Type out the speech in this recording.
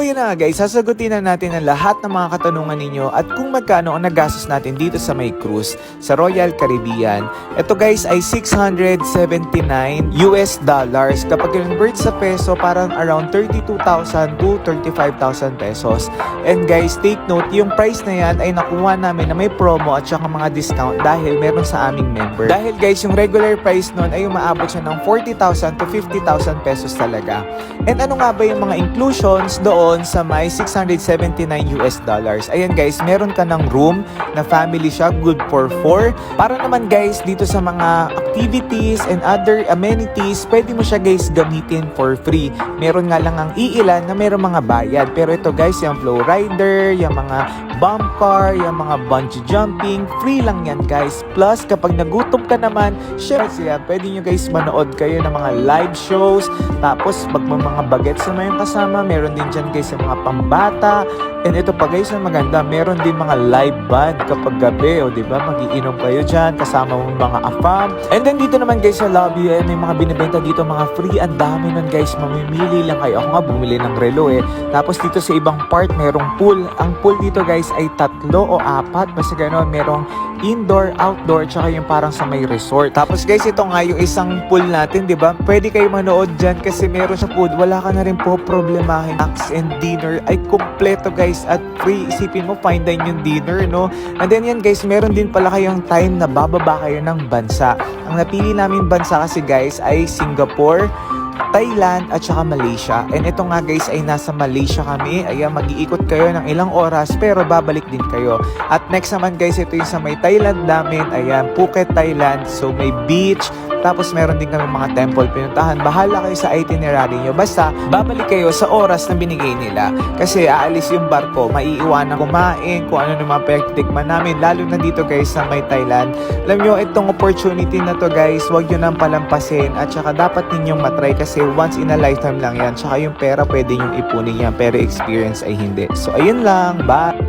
So yun na nga guys, sasagutin na natin ang lahat ng mga katanungan ninyo at kung magkano ang nagastos natin dito sa may cruise sa Royal Caribbean. Ito guys ay $679 US. Kapag convert sa peso, parang around 32,000 to 35,000 pesos. And guys, take note, yung price na yan ay nakuha namin na may promo at saka mga discount dahil meron sa aming member. Dahil guys, yung regular price nun ay umaabot siya ng 40,000 to 50,000 pesos talaga. And ano nga ba yung mga inclusions doon sa may $679 US. Ayan guys, meron ka ng room na family siya, good for 4. Para naman guys, dito sa mga activities and other amenities, pwede mo siya guys gamitin for free. Meron nga lang ang iilan na meron mga bayad. Pero ito guys, yung flow rider, yung mga bump car, yung mga bungee jumping, free lang yan guys. Plus, kapag nagutom ka naman, syempre yan, pwede nyo guys manood kayo ng mga live shows. Tapos, pag mga bagets na yung kasama, meron din dyan guys sa mga pambata. And ito pa guys na maganda, meron din mga live band kapag gabi, o diba, magiinom kayo dyan, kasama mo mga afam. And then dito naman guys sa lobby, may mga binibenta dito, mga free, ang dami nun guys, mamimili lang kayo. Ako nga bumili ng relo Tapos dito sa ibang part, merong pool. Ang pool dito guys ay 3 o 4, basta gano'n, merong indoor, outdoor, tsaka yung parang sa may resort. Tapos guys, ito nga yung isang pool natin, diba? Pwede kayo manood dyan kasi meron sa food, wala ka na rin po problemahin. Snacks and dinner ay kumpleto guys at free. Isipin mo, fine dine yung dinner, no? And then yan guys, meron din pala kayong time na bababa kayo ng bansa. Ang napili namin bansa kasi guys ay Singapore, Thailand at saka Malaysia. And ito nga guys ay nasa Malaysia kami. Ayan, mag-iikot kayo ng ilang oras pero babalik din kayo. At next naman guys, ito yung sa may Thailand namin. Ayan, Phuket, Thailand. So may beach. Tapos meron din kami mga temple pinuntahan. Bahala kayo sa itinerary nyo. Basta babalik kayo sa oras na binigay nila. Kasi aalis yung barko, maiiwanan kumain, kung ano naman pagtikman namin. Lalo na dito guys sa may Thailand. Alam nyo, itong opportunity na to guys, huwag nyo nang palampasin. At saka dapat ninyong matry kasi once in a lifetime lang yan. Tsaka yung pera pwede nyong ipunin yan, pero experience ay hindi. So ayun lang, bye!